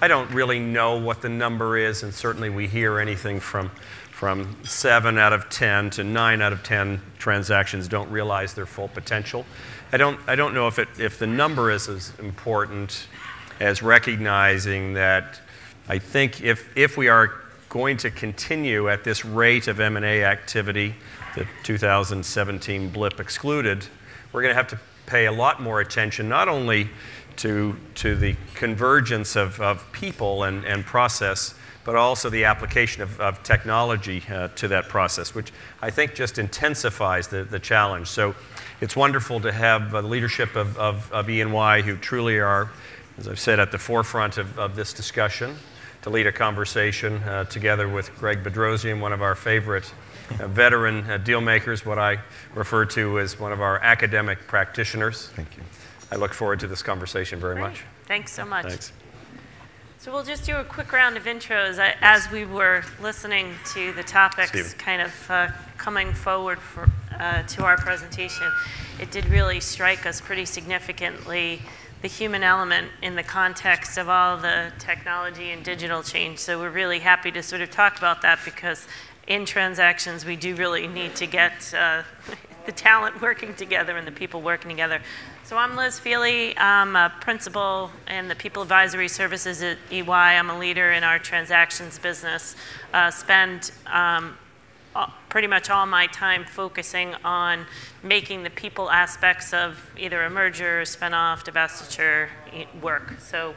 I don't really know what the number is, and certainly we hear anything from 7 out of 10 to 9 out of 10 transactions don't realize their full potential. I don't know if the number is as important as recognizing that I think if we are going to continue at this rate of M&A activity, the 2017 blip excluded, we're going to have to pay a lot more attention not only to the convergence of people and process, but also the application of technology to that process, which I think just intensifies the challenge. So it's wonderful to have the leadership of E&Y, who truly are, as I've said, at the forefront of this discussion, to lead a conversation together with Greg Bedrosian, one of our favorite veteran deal makers, what I refer to as one of our academic practitioners. Thank you. I look forward to this conversation very much. Thanks so much. Thanks. So we'll just do a quick round of intros. As we were listening to the topics Steve. kind of coming forward to our presentation, it did really strike us pretty significantly the human element in the context of all the technology and digital change. So we're really happy to sort of talk about that, because in transactions we do really need to get the talent working together and the people working together. So I'm Liz Feely. I'm a principal in the People Advisory Services at EY. I'm a leader in our transactions business. Spend pretty much all my time focusing on making the people aspects of either a merger, spin-off, divestiture work. So.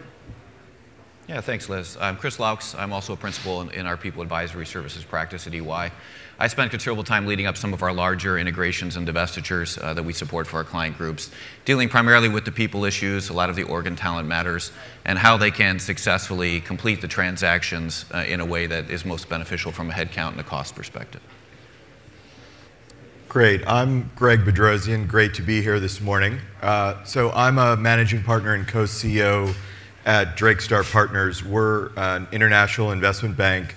Yeah, thanks, Liz. I'm Chris Laux. I'm also a principal in our People Advisory Services practice at EY. I spent considerable time leading up some of our larger integrations and divestitures that we support for our client groups, dealing primarily with the people issues, a lot of the org and talent matters, and how they can successfully complete the transactions in a way that is most beneficial from a headcount and a cost perspective. Great. I'm Greg Bedrosian. Great to be here this morning. So I'm a managing partner and co-CEO at Drakestar Partners. We're an international investment bank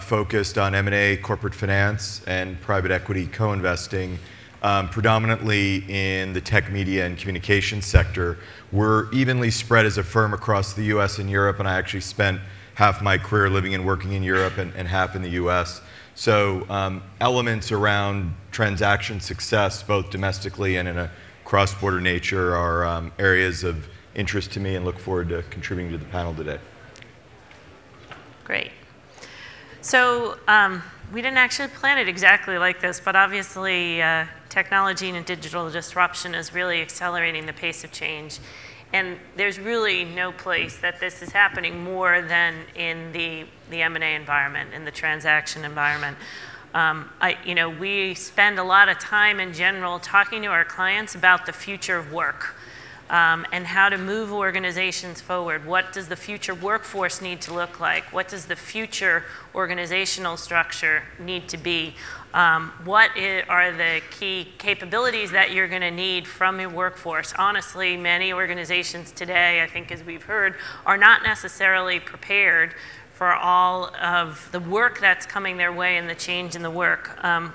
focused on M&A, corporate finance, and private equity co-investing, predominantly in the tech, media, and communications sector. We're evenly spread as a firm across the US and Europe, and I actually spent half my career living and working in Europe and half in the US. So elements around transaction success, both domestically and in a cross-border nature, are areas of interest to me, and look forward to contributing to the panel today. Great. So we didn't actually plan it exactly like this, but obviously technology and digital disruption is really accelerating the pace of change. And there's really no place that this is happening more than in the M&A environment, in the transaction environment. We spend a lot of time in general talking to our clients about the future of work. And how to move organizations forward. What does the future workforce need to look like? What does the future organizational structure need to be? What are the key capabilities that you're going to need from your workforce? Honestly, many organizations today, I think as we've heard, are not necessarily prepared for all of the work that's coming their way and the change in the work.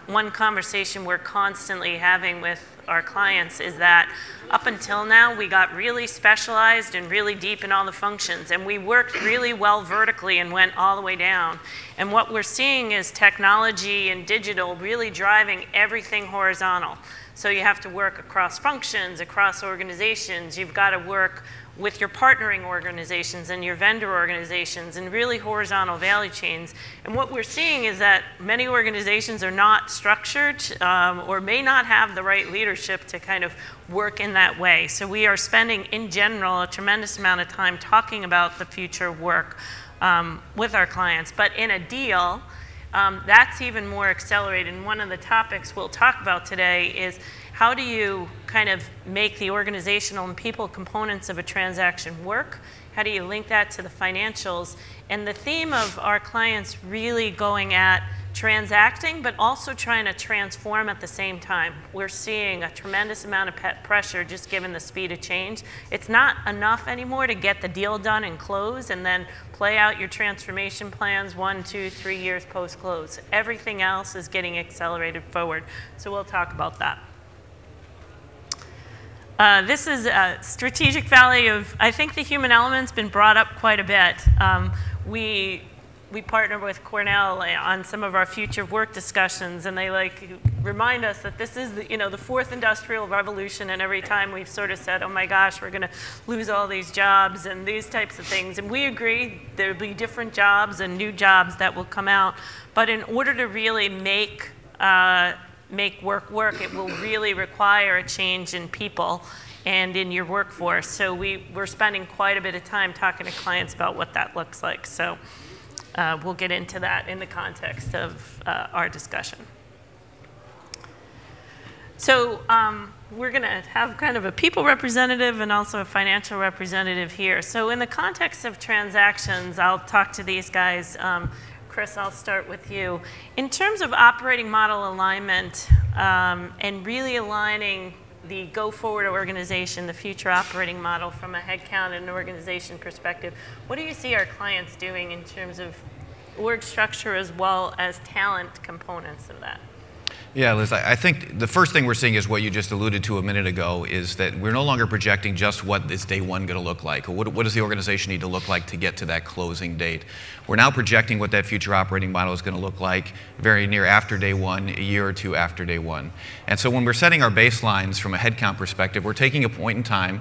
One conversation we're constantly having with our clients is that up until now, we got really specialized and really deep in all the functions, and we worked really well vertically and went all the way down. And what we're seeing is technology and digital really driving everything horizontal. So you have to work across functions, across organizations. You've got to work with your partnering organizations and your vendor organizations and really horizontal value chains. And what we're seeing is that many organizations are not structured or may not have the right leadership to kind of work in that way. So we are spending, in general, a tremendous amount of time talking about the future work with our clients. But in a deal, that's even more accelerated. And one of the topics we'll talk about today is how do you kind of make the organizational and people components of a transaction work? How do you link that to the financials? And the theme of our clients really going at transacting, but also trying to transform at the same time. We're seeing a tremendous amount of pressure just given the speed of change. It's not enough anymore to get the deal done and close and then play out your transformation plans 1, 2, 3 years post-close. Everything else is getting accelerated forward. So we'll talk about that. This is a strategic value of, I think the human element's been brought up quite a bit. We partner with Cornell on some of our future work discussions, and they remind us that this is the fourth industrial revolution, and every time we've sort of said, oh my gosh, we're going to lose all these jobs and these types of things. And we agree there'll be different jobs and new jobs that will come out. But in order to really make work work, it will really require a change in people and in your workforce. So we're spending quite a bit of time talking to clients about what that looks like. So we'll get into that in the context of our discussion. So we're going to have kind of a people representative and also a financial representative here. So in the context of transactions, I'll talk to these guys. Chris, I'll start with you. In terms of operating model alignment and really aligning the go-forward organization, the future operating model from a headcount and an organization perspective, what do you see our clients doing in terms of org structure as well as talent components of that? Yeah, Liz, I think the first thing we're seeing is what you just alluded to a minute ago, is that we're no longer projecting just what is day one going to look like, or what does the organization need to look like to get to that closing date. We're now projecting what that future operating model is going to look like very near after day one, a year or two after day one. And so when we're setting our baselines from a headcount perspective, we're taking a point in time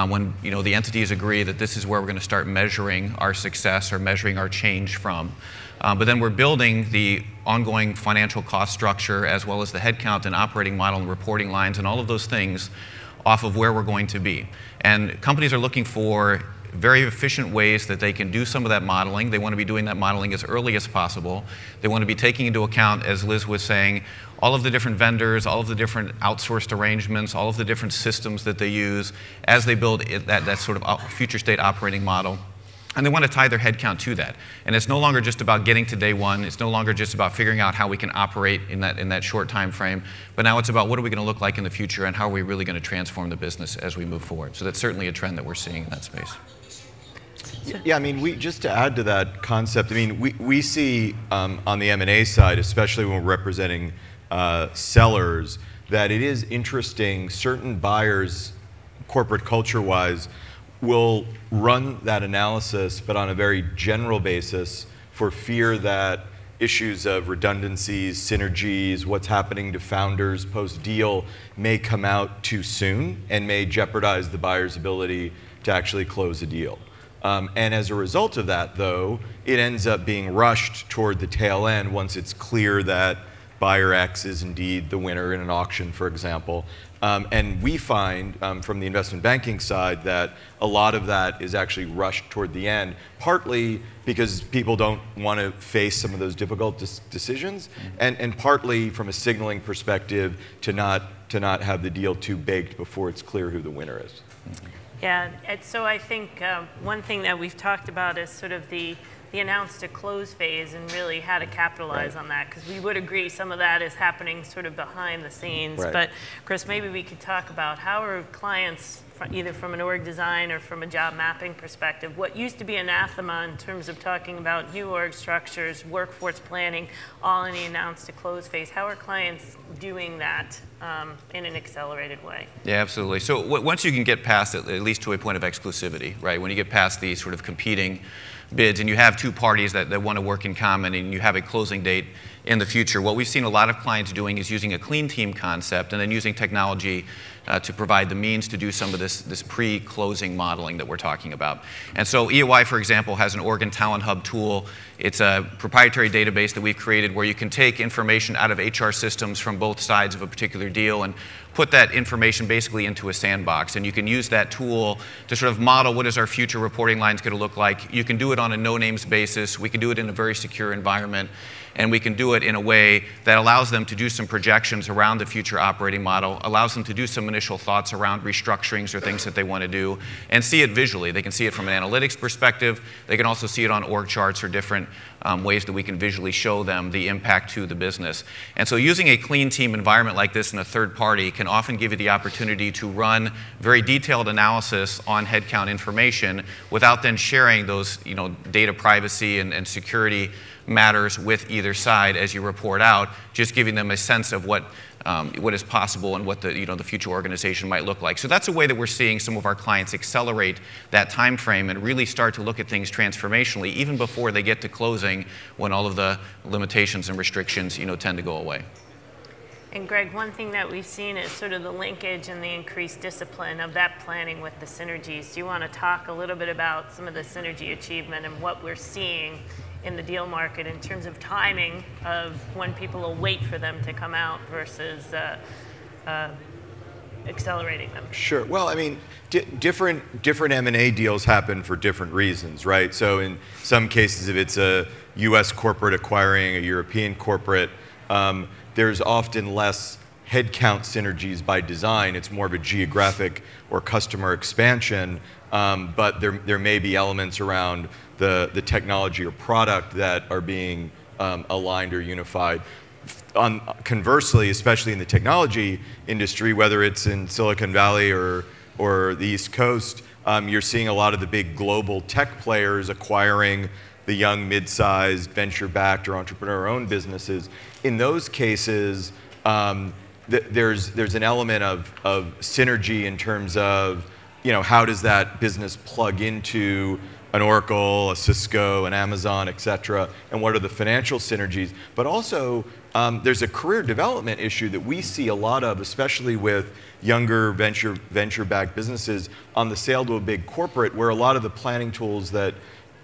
when the entities agree that this is where we're going to start measuring our success or measuring our change from. But then we're building the ongoing financial cost structure as well as the headcount and operating model and reporting lines and all of those things off of where we're going to be. And companies are looking for very efficient ways that they can do some of that modeling. They want to be doing that modeling as early as possible. They want to be taking into account, as Liz was saying, all of the different vendors, all of the different outsourced arrangements, all of the different systems that they use as they build that sort of future state operating model. And they want to tie their headcount to that. And it's no longer just about getting to day one. It's no longer just about figuring out how we can operate in that short time frame. But now it's about what are we going to look like in the future and how are we really going to transform the business as we move forward. So that's certainly a trend that we're seeing in that space. Yeah, I mean, just to add to that concept, I mean, we see on the M&A side, especially when we're representing sellers, that it is interesting, certain buyers, corporate culture-wise, will run that analysis, but on a very general basis for fear that issues of redundancies, synergies, what's happening to founders post-deal may come out too soon and may jeopardize the buyer's ability to actually close a deal. And as a result of that, though, it ends up being rushed toward the tail end once it's clear that buyer X is indeed the winner in an auction, for example. And we find from the investment banking side that a lot of that is actually rushed toward the end, partly because people don't want to face some of those difficult decisions, and partly from a signaling perspective to not have the deal too baked before it's clear who the winner is. Yeah, and so I think one thing that we've talked about is sort of the announce to close phase and really how to capitalize on that, because we would agree some of that is happening sort of behind the scenes. Right. But Chris, maybe we could talk about how are clients, either from an org design or from a job mapping perspective, what used to be anathema in terms of talking about new org structures, workforce planning, all in the announce to close phase. How are clients doing that in an accelerated way? Yeah, absolutely. So once you can get past it, at least to a point of exclusivity, right? When you get past the sort of competing bids and you have two parties that want to work in common and you have a closing date in the future, what we've seen a lot of clients doing is using a clean team concept and then using technology to provide the means to do some of this pre-closing modeling that we're talking about. And so EY, for example, has an Org and Talent Hub tool. It's a proprietary database that we've created where you can take information out of HR systems from both sides of a particular deal and put that information basically into a sandbox. And you can use that tool to sort of model what is our future reporting lines going to look like. You can do it on a no-names basis. We can do it in a very secure environment. And we can do it in a way that allows them to do some projections around the future operating model, allows them to do some initial thoughts around restructurings or things that they want to do, and see it visually. They can see it from an analytics perspective. They can also see it on org charts or different ways that we can visually show them the impact to the business. And so using a clean team environment like this and a third party can can often give you the opportunity to run very detailed analysis on headcount information without then sharing those data privacy and security matters with either side as you report out, just giving them a sense of what is possible and what the future organization might look like. So that's a way that we're seeing some of our clients accelerate that time frame and really start to look at things transformationally, even before they get to closing, when all of the limitations and restrictions tend to go away. And Greg, one thing that we've seen is sort of the linkage and the increased discipline of that planning with the synergies. Do you want to talk a little bit about some of the synergy achievement and what we're seeing in the deal market in terms of timing of when people will wait for them to come out versus accelerating them? Sure. Well, I mean, different M&A deals happen for different reasons, right? So in some cases, if it's a U.S. corporate acquiring a European corporate, there's often less headcount synergies by design. It's more of a geographic or customer expansion, but there may be elements around the technology or product that are being aligned or unified. Conversely, especially in the technology industry, whether it's in Silicon Valley or the East Coast, you're seeing a lot of the big global tech players acquiring the young, mid-sized, venture-backed or entrepreneur-owned businesses. In those cases, there's an element of synergy in terms of how does that business plug into an Oracle, a Cisco, an Amazon, et cetera, and what are the financial synergies. But also, there's a career development issue that we see a lot of, especially with younger venture-backed businesses on the sale to a big corporate, where a lot of the planning tools that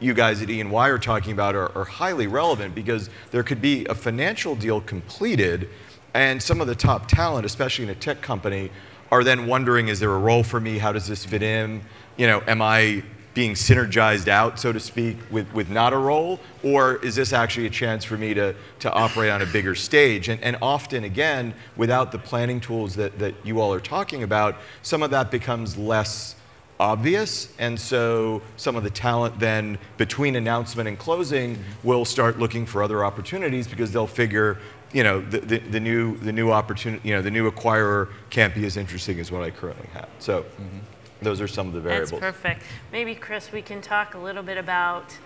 you guys at E&Y are talking about are highly relevant, because there could be a financial deal completed and some of the top talent, especially in a tech company, are then wondering, is there a role for me? How does this fit in? Am I being synergized out, so to speak, with not a role? Or is this actually a chance for me to operate on a bigger stage? And often, again, without the planning tools that you all are talking about, some of that becomes less obvious. And so some of the talent then, between announcement and closing, will start looking for other opportunities, because they'll figure, the new opportunity, the new acquirer can't be as interesting as what I currently have. So those are some of the variables. That's perfect. Maybe, Chris, we can talk a little bit about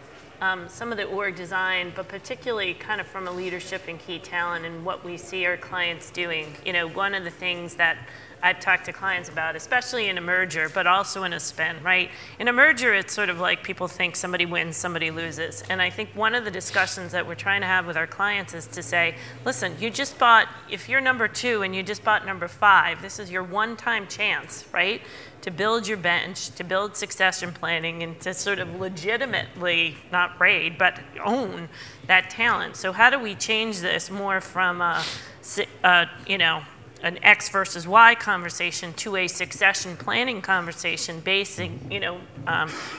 some of the org design, but particularly kind of from a leadership and key talent and what we see our clients doing. One of the things that I've talked to clients about, especially in a merger, but also in a spin, right? In a merger, it's sort of like people think somebody wins, somebody loses. And I think one of the discussions that we're trying to have with our clients is to say, listen, you just bought, if you're number 2 and you just bought number 5, this is your one-time chance, right? To build your bench, to build succession planning, and to sort of legitimately, not raid, but own that talent. So how do we change this more from an X versus Y conversation to a succession planning conversation, basing,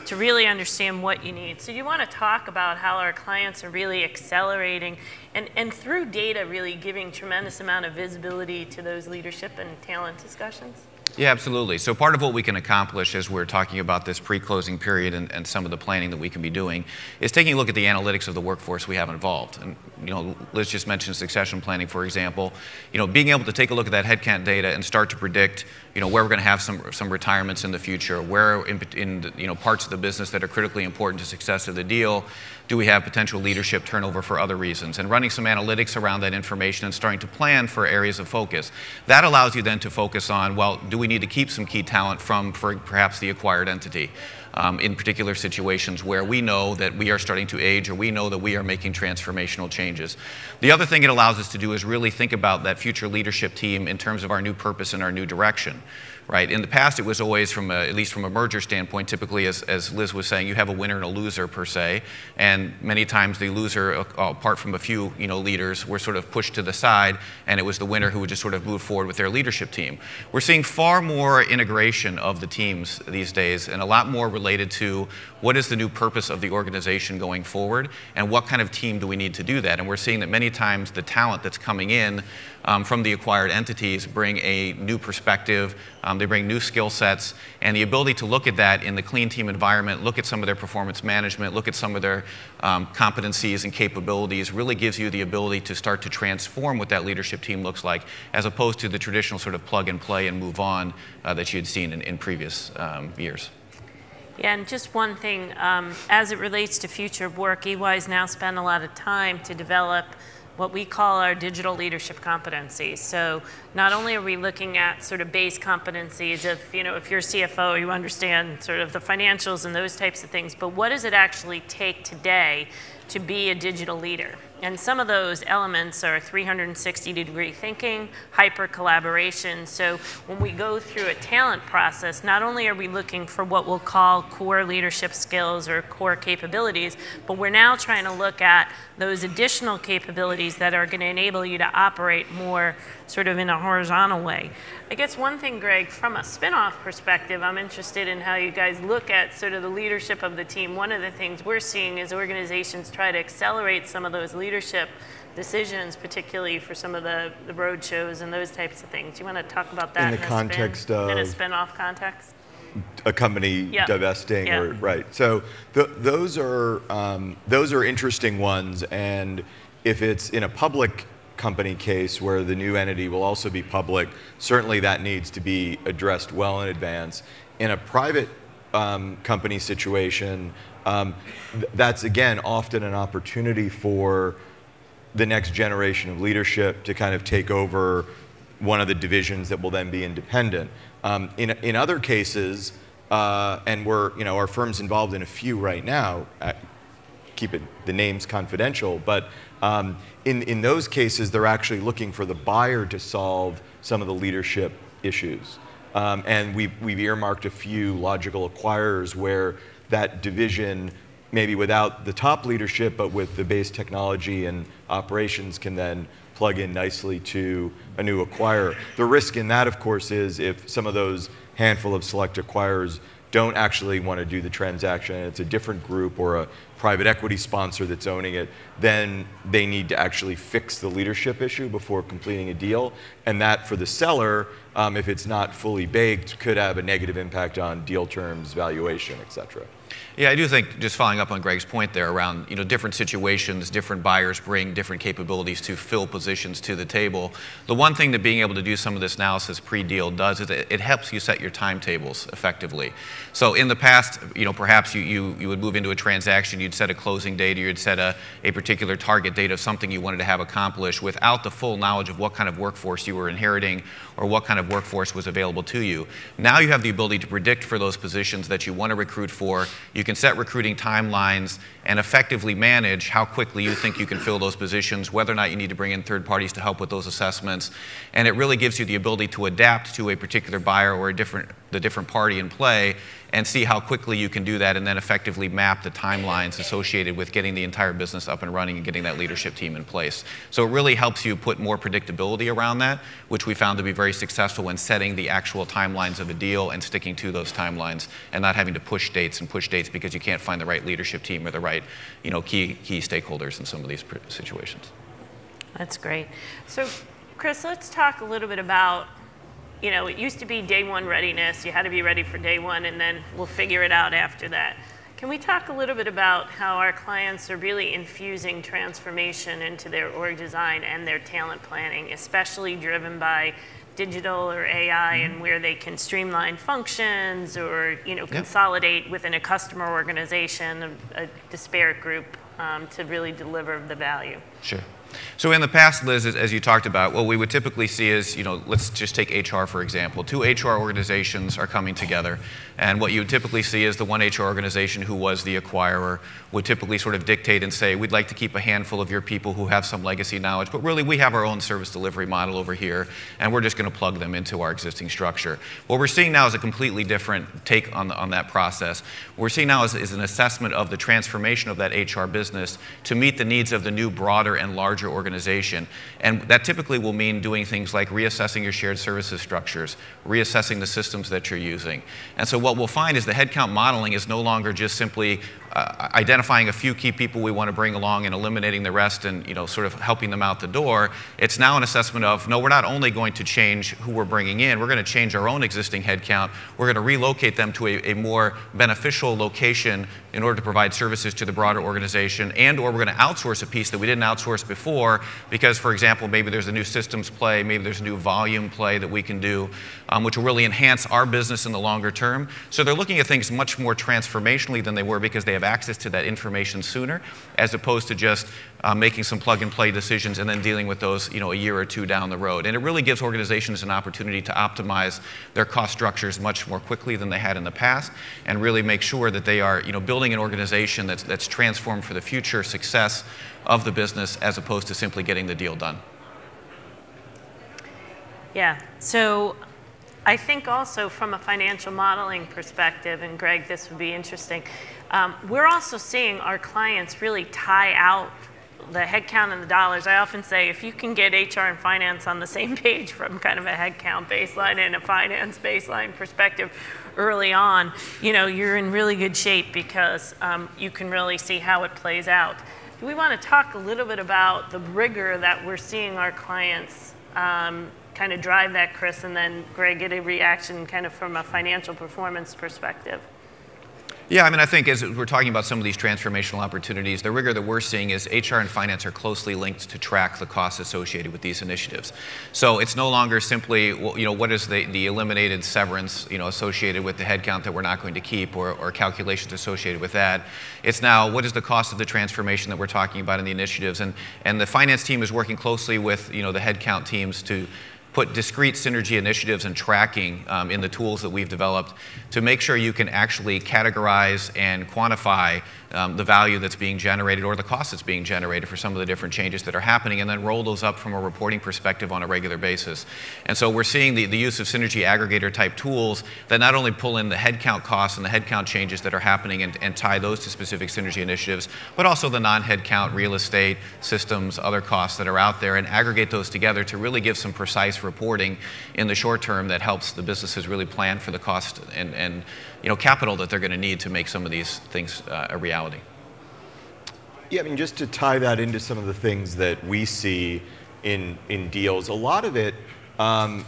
to really understand what you need. So you want to talk about how our clients are really accelerating and through data really giving tremendous amount of visibility to those leadership and talent discussions? Yeah, absolutely. So part of what we can accomplish as we're talking about this pre-closing period and some of the planning that we can be doing is taking a look at the analytics of the workforce we have involved. And Liz just mentioned succession planning, for example. Being able to take a look at that headcount data and start to predict where we're going to have some retirements in the future, where in parts of the business that are critically important to success of the deal do we have potential leadership turnover for other reasons, and running some analytics around that information and starting to plan for areas of focus. That allows you then to focus on, well, do we need to keep some key talent from perhaps the acquired entity in particular situations where we know that we are starting to age or we know that we are making transformational changes. The other thing it allows us to do is really think about that future leadership team in terms of our new purpose and our new direction. Right? In the past, it was always, at least from a merger standpoint, typically, as Liz was saying, you have a winner and a loser per se, and many times the loser, apart from a few leaders, were sort of pushed to the side, and it was the winner who would just sort of move forward with their leadership team. We're seeing far more integration of the teams these days, and a lot more related to what is the new purpose of the organization going forward, and what kind of team do we need to do that. And we're seeing that many times the talent that's coming in from the acquired entities bring a new perspective, they bring new skill sets, and the ability to look at that in the clean team environment, look at some of their performance management, look at some of their competencies and capabilities, really gives you the ability to start to transform what that leadership team looks like, as opposed to the traditional sort of plug and play and move on that you had seen in previous years. Yeah, and just one thing, as it relates to future of work, EY's now spent a lot of time to develop what we call our digital leadership competencies. So not only are we looking at sort of base competencies of, if you're a CFO, you understand sort of the financials and those types of things, but what does it actually take today to be a digital leader? And some of those elements are 360-degree thinking, hyper collaboration. So when we go through a talent process, not only are we looking for what we'll call core leadership skills or core capabilities, but we're now trying to look at those additional capabilities that are going to enable you to operate more sort of in a horizontal way. I guess one thing, Greg, from a spin-off perspective, I'm interested in how you guys look at sort of the leadership of the team. One of the things we're seeing is organizations try to accelerate some of those leadership decisions, particularly for some of the road shows and those types of things. Do you want to talk about that in the context of in a spin-off context? A company divesting, or right? So those are interesting ones, and if it's in a public company case where the new entity will also be public, certainly that needs to be addressed well in advance. In a private company situation, that's again often an opportunity for the next generation of leadership to kind of take over one of the divisions that will then be independent. In other cases, and our firm's involved in a few right now, keep the names confidential, but in those cases, they're actually looking for the buyer to solve some of the leadership issues. And we've earmarked a few logical acquirers where that division, maybe without the top leadership, but with the base technology and operations, can then plug in nicely to a new acquirer. The risk in that, of course, is if some of those handful of select acquirers don't actually want to do the transaction, and it's a different group or a private equity sponsor that's owning it, then they need to actually fix the leadership issue before completing a deal. And that, for the seller, if it's not fully baked, could have a negative impact on deal terms, valuation, et cetera. Yeah, I do think, just following up on Greg's point there around different situations, different buyers bring different capabilities to fill positions to the table. The one thing that being able to do some of this analysis pre-deal does is it helps you set your timetables effectively. So in the past, perhaps you would move into a transaction, you'd set a closing date, or you'd set a particular target date of something you wanted to have accomplished without the full knowledge of what kind of workforce you were inheriting or what kind of workforce was available to you. Now you have the ability to predict for those positions that you want to recruit for. You can set recruiting timelines and effectively manage how quickly you think you can fill those positions, whether or not you need to bring in third parties to help with those assessments. And it really gives you the ability to adapt to a particular buyer or the different party in play, and see how quickly you can do that, and then effectively map the timelines associated with getting the entire business up and running and getting that leadership team in place. So it really helps you put more predictability around that, which we found to be very successful when setting the actual timelines of a deal and sticking to those timelines, and not having to push dates because you can't find the right leadership team or the right key stakeholders in some of these situations. That's great. So Chris, let's talk a little bit about, it used to be day one readiness. You had to be ready for day one, and then we'll figure it out after that. Can we talk a little bit about how our clients are really infusing transformation into their org design and their talent planning, especially driven by digital or AI, and where they can streamline functions or consolidate within a customer organization, a disparate group, to really deliver the value? Sure. So in the past, Liz, as you talked about, what we would typically see is, let's just take HR, for example. Two HR organizations are coming together. And what you would typically see is the one HR organization who was the acquirer would typically sort of dictate and say, we'd like to keep a handful of your people who have some legacy knowledge, but really we have our own service delivery model over here, and we're just going to plug them into our existing structure. What we're seeing now is a completely different take on that process. What we're seeing now is an assessment of the transformation of that HR business to meet the needs of the new, broader, and larger larger organization. And that typically will mean doing things like reassessing your shared services structures, reassessing the systems that you're using. And so what we'll find is the headcount modeling is no longer just simply identifying a few key people we want to bring along and eliminating the rest and sort of helping them out the door. It's now an assessment of, no, we're not only going to change who we're bringing in, we're going to change our own existing headcount. We're going to relocate them to a more beneficial location in order to provide services to the broader organization, and or we're going to outsource a piece that we didn't outsource before because, for example, maybe there's a new systems play, maybe there's a new volume play that we can do, which will really enhance our business in the longer term. So they're looking at things much more transformationally than they were because they have access to that information sooner, as opposed to just making some plug-and-play decisions and then dealing with those a year or two down the road. And it really gives organizations an opportunity to optimize their cost structures much more quickly than they had in the past, and really make sure that they are building an organization that's transformed for the future success of the business, as opposed to simply getting the deal done. Yeah, so I think also from a financial modeling perspective, and Greg, this would be interesting, we're also seeing our clients really tie out the headcount and the dollars. I often say if you can get HR and finance on the same page from kind of a headcount baseline and a finance baseline perspective early on, you're in really good shape because you can really see how it plays out. Do we want to talk a little bit about the rigor that we're seeing our clients kind of drive that, Chris, and then Greg, get a reaction kind of from a financial performance perspective? Yeah, I think as we're talking about some of these transformational opportunities, the rigor that we're seeing is HR and finance are closely linked to track the costs associated with these initiatives. So it's no longer simply, what is the eliminated severance, associated with the headcount that we're not going to keep, or calculations associated with that. It's now, what is the cost of the transformation that we're talking about in the initiatives? And the finance team is working closely with, the headcount teams to put discrete synergy initiatives and tracking in the tools that we've developed to make sure you can actually categorize and quantify the value that's being generated or the cost that's being generated for some of the different changes that are happening, and then roll those up from a reporting perspective on a regular basis. And so we're seeing the use of synergy aggregator type tools that not only pull in the headcount costs and the headcount changes that are happening and tie those to specific synergy initiatives, but also the non-headcount real estate, systems, other costs that are out there, and aggregate those together to really give some precise reporting in the short term that helps the businesses really plan for the cost and capital that they're going to need to make some of these things a reality. Yeah, just to tie that into some of the things that we see in deals, a lot of it, a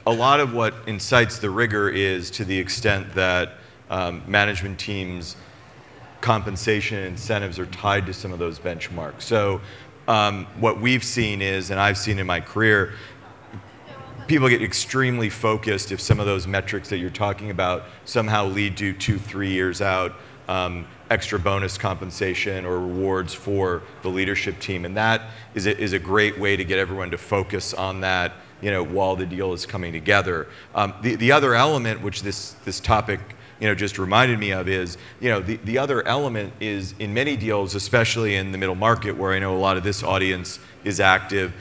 lot of what incites the rigor is to the extent that management teams' compensation and incentives are tied to some of those benchmarks. So what we've seen is, and I've seen in my career, people get extremely focused if some of those metrics that you're talking about somehow lead to 2-3 years out, extra bonus compensation or rewards for the leadership team. And that is a great way to get everyone to focus on that, while the deal is coming together. The other element, which this topic just reminded me of, is the other element is in many deals, especially in the middle market, where I know a lot of this audience is active,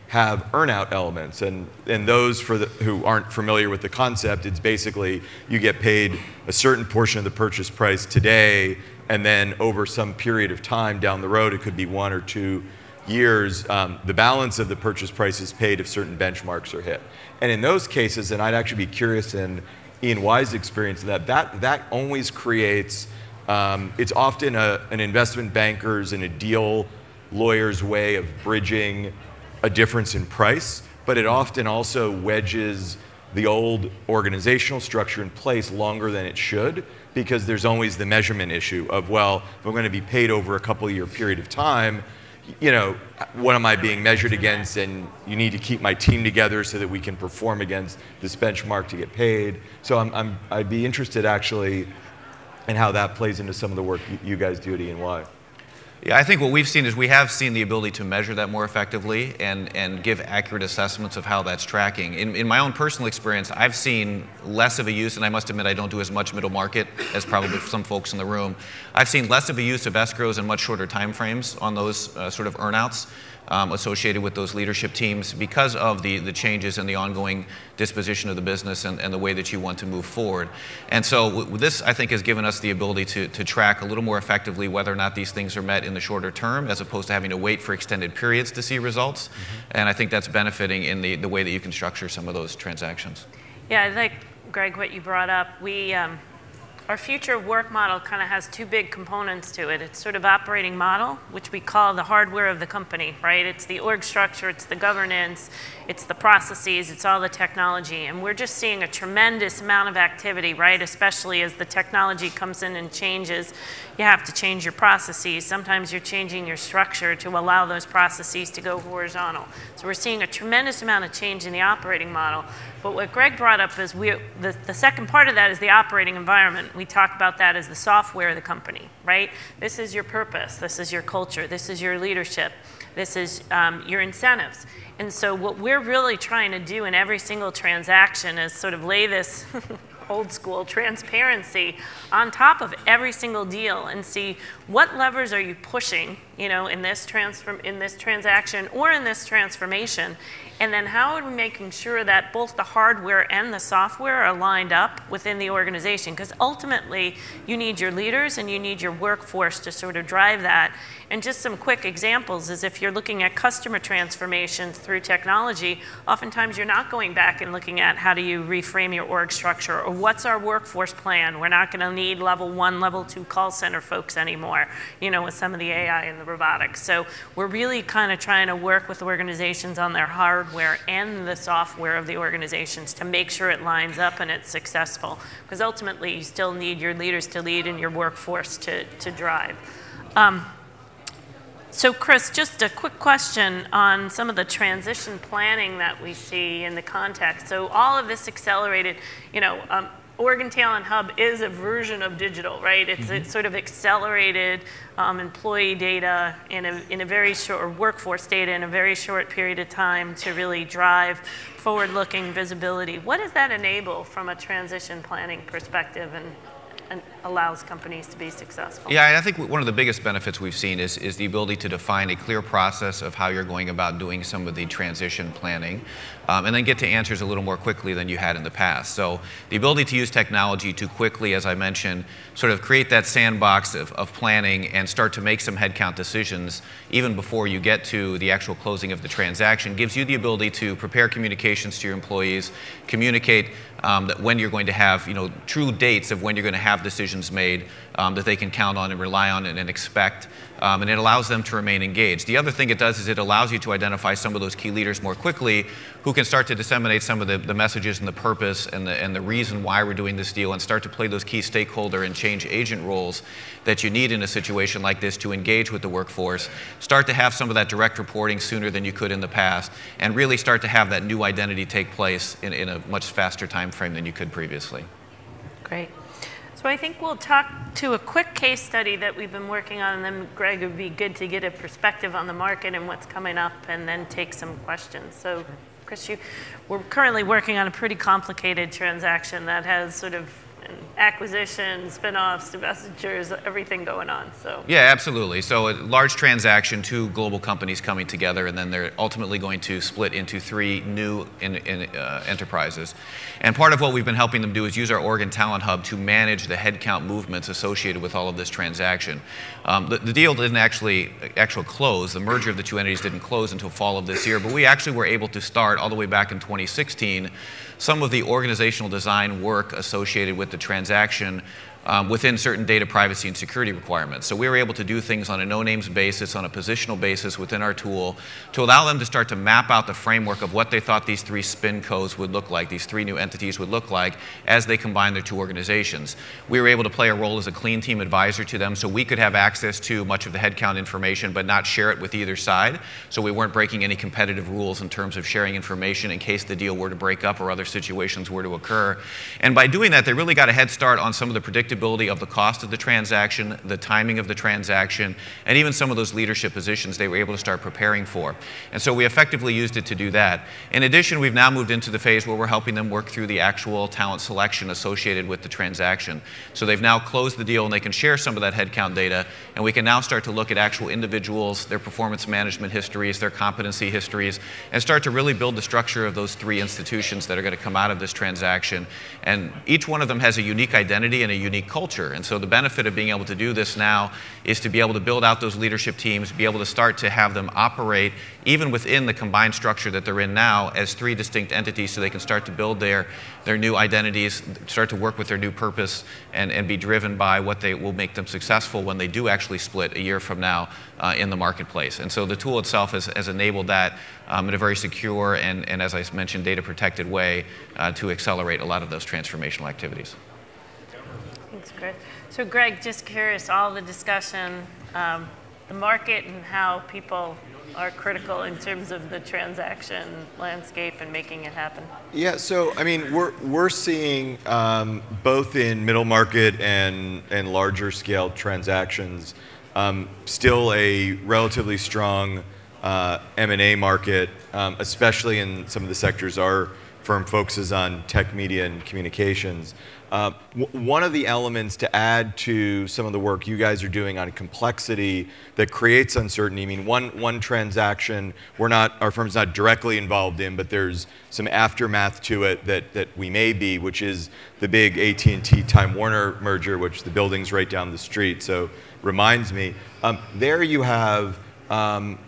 have earnout elements, and those who aren't familiar with the concept, it's basically you get paid a certain portion of the purchase price today, and then over some period of time down the road, it could be 1 or 2 years, the balance of the purchase price is paid if certain benchmarks are hit. And in those cases, and I'd actually be curious in EY experience, that always creates, it's often an investment banker's and a deal lawyer's way of bridging a difference in price, but it often also wedges the old organizational structure in place longer than it should, because there's always the measurement issue of, well, if I'm going to be paid over a couple-year period of time, what am I being measured against? And you need to keep my team together so that we can perform against this benchmark to get paid. So I'd be interested actually in how that plays into some of the work you guys do at EY. Yeah, I think what we've seen is we have seen the ability to measure that more effectively and give accurate assessments of how that's tracking. In my own personal experience, I've seen less of a use, and I must admit I don't do as much middle market as probably some folks in the room. I've seen less of a use of escrows and much shorter time frames on those sort of earnouts associated with those leadership teams because of the changes and the ongoing disposition of the business and the way that you want to move forward. And so this, I think, has given us the ability to track a little more effectively whether or not these things are met in the shorter term, as opposed to having to wait for extended periods to see results. And I think that's benefiting in the way that you can structure some of those transactions. Yeah, I like, Greg, what you brought up. Our future work model kind of has two big components to it. It's sort of operating model, which we call the hardware of the company, right? It's the org structure, it's the governance, it's the processes, it's all the technology. And we're just seeing a tremendous amount of activity, right? Especially as the technology comes in and changes. You have to change your processes. Sometimes you're changing your structure to allow those processes to go horizontal. So we're seeing a tremendous amount of change in the operating model. But what Greg brought up is the second part of that is the operating environment. We talk about that as the software of the company, right? This is your purpose. This is your culture. This is your leadership. This is your incentives. And so what we're really trying to do in every single transaction is sort of lay this old school transparency on top of every single deal and see what levers are you pushing, in this transaction or in this transformation, and then how are we making sure that both the hardware and the software are lined up within the organization? Because ultimately, you need your leaders and you need your workforce to sort of drive that. And just some quick examples is if you're looking at customer transformations through technology, oftentimes you're not going back and looking at how do you reframe your org structure or what's our workforce plan. We're not going to need level 1, level 2 call center folks anymore, with some of the AI and the robotics. So we're really kind of trying to work with organizations on their hardware and the software of the organizations to make sure it lines up and it's successful. Because ultimately, you still need your leaders to lead and your workforce to drive. So Chris, just a quick question on some of the transition planning that we see in the context. So all of this accelerated, Oregon Talent Hub is a version of digital, right? It's sort of accelerated employee data in a very short, or workforce data in a very short period of time to really drive forward-looking visibility. What does that enable from a transition planning perspective and allows companies to be successful? Yeah, I think one of the biggest benefits we've seen is the ability to define a clear process of how you're going about doing some of the transition planning, and then get to answers a little more quickly than you had in the past. So the ability to use technology to quickly, as I mentioned, sort of create that sandbox of planning and start to make some headcount decisions even before you get to the actual closing of the transaction gives you the ability to prepare communications to your employees, communicate that when you're going to have true dates of when you're going to have decisions made that they can count on and rely on and expect, and it allows them to remain engaged. The other thing it does is it allows you to identify some of those key leaders more quickly who can start to disseminate some of the messages and the purpose and the reason why we're doing this deal and start to play those key stakeholder and change agent roles that you need in a situation like this to engage with the workforce, start to have some of that direct reporting sooner than you could in the past, and really start to have that new identity take place in a much faster time frame than you could previously. Great. So I think we'll talk to a quick case study that we've been working on, and then Greg, it would be good to get a perspective on the market and what's coming up, and then take some questions. So Chris, we're currently working on a pretty complicated transaction that has sort of acquisition, spin-offs, divestitures, everything going on. So yeah, absolutely. So a large transaction, 2 global companies coming together, and then they're ultimately going to split into 3 new enterprises. And part of what we've been helping them do is use our Oregon Talent Hub to manage the headcount movements associated with all of this transaction. The deal didn't actually close. The merger of the 2 entities didn't close until fall of this year, but we actually were able to start all the way back in 2016 some of the organizational design work associated with the transaction within certain data privacy and security requirements. So we were able to do things on a no-names basis, on a positional basis within our tool to allow them to start to map out the framework of what they thought these 3 SpinCos would look like, these 3 new entities would look like as they combine their 2 organizations. We were able to play a role as a clean team advisor to them so we could have access to much of the headcount information but not share it with either side. So we weren't breaking any competitive rules in terms of sharing information in case the deal were to break up or other situations were to occur. And by doing that, they really got a head start on some of the predictability of the cost of the transaction, the timing of the transaction, and even some of those leadership positions they were able to start preparing for. And so we effectively used it to do that. In addition, we've now moved into the phase where we're helping them work through the actual talent selection associated with the transaction. So they've now closed the deal and they can share some of that headcount data, and we can now start to look at actual individuals, their performance management histories, their competency histories, and start to really build the structure of those 3 institutions that are going to come out of this transaction. And each one of them has a unique identity and a unique culture. And so the benefit of being able to do this now is to be able to build out those leadership teams, be able to start to have them operate even within the combined structure that they're in now as 3 distinct entities, so they can start to build their new identities, start to work with their new purpose, and be driven by what they will make them successful when they do actually split a year from now in the marketplace. And so the tool itself has enabled that in a very secure and, as I mentioned, data protected way to accelerate a lot of those transformational activities. Thanks, Greg. So Greg, just curious, all the discussion, the market and how people are critical in terms of the transaction landscape and making it happen. Yeah, so I mean, we're seeing both in middle market and larger scale transactions still a relatively strong M&A market, especially in some of the sectors our firm focuses on: tech, media, and communications. One of the elements to add to some of the work you guys are doing on complexity that creates uncertainty, I mean, one transaction our firm's not directly involved in, but there's some aftermath to it that we may be, which is the big AT&T Time Warner merger, which the building's right down the street, so reminds me. There you have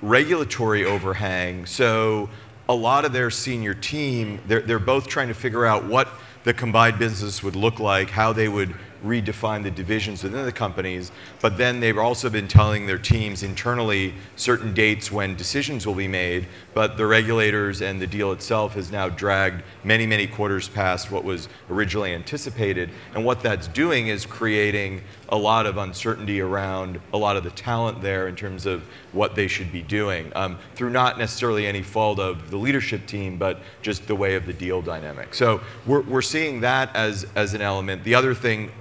regulatory overhang, so a lot of their senior team, they're both trying to figure out what the combined business would look like, how they would redefine the divisions within the companies, but then they've also been telling their teams internally certain dates when decisions will be made, but the regulators and the deal itself has now dragged many, many quarters past what was originally anticipated. And what that's doing is creating a lot of uncertainty around a lot of the talent there in terms of what they should be doing, through not necessarily any fault of the leadership team, but just the way of the deal dynamic. So we're seeing that as an element. The other thing,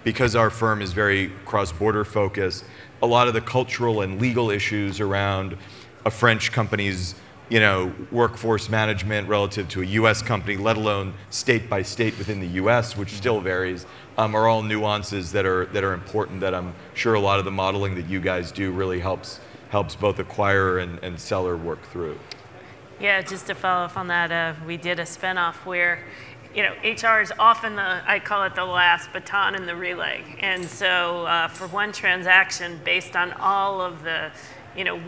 because our firm is very cross-border focused, a lot of the cultural and legal issues around a French company's workforce management relative to a US company, let alone state by state within the US, which still varies, are all nuances that are important that I'm sure a lot of the modeling that you guys do really helps both acquirer and seller work through. Yeah, just to follow up on that, we did a spinoff where HR is often I call it the last baton in the relay. And so for one transaction, based on all of the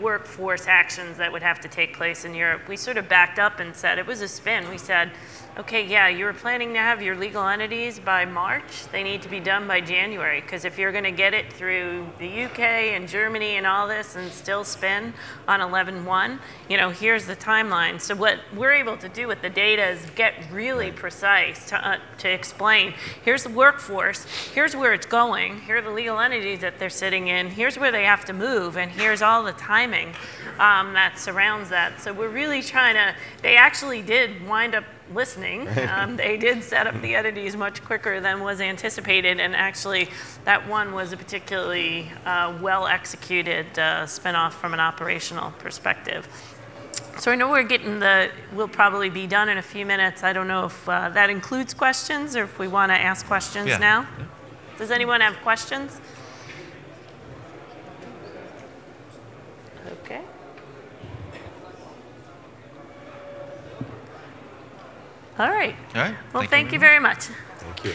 workforce actions that would have to take place in Europe, we sort of backed up and said, it was a spin. We said, okay, yeah, you were planning to have your legal entities by March. They need to be done by January, because if you're going to get it through the UK and Germany and all this and still spin on 11/1, here's the timeline. So what we're able to do with the data is get really precise to explain, here's the workforce, here's where it's going, here are the legal entities that they're sitting in, here's where they have to move, and here's all the timing that surrounds that. So we're really trying to, they actually did wind up listening. They did set up the entities much quicker than was anticipated, and actually that one was a particularly well executed spinoff from an operational perspective. So I know we'll probably be done in a few minutes. I don't know if that includes questions or if we want to ask questions now. Yeah. Does anyone have questions? Okay. All right. All right. Well, thank you very much. Thank you.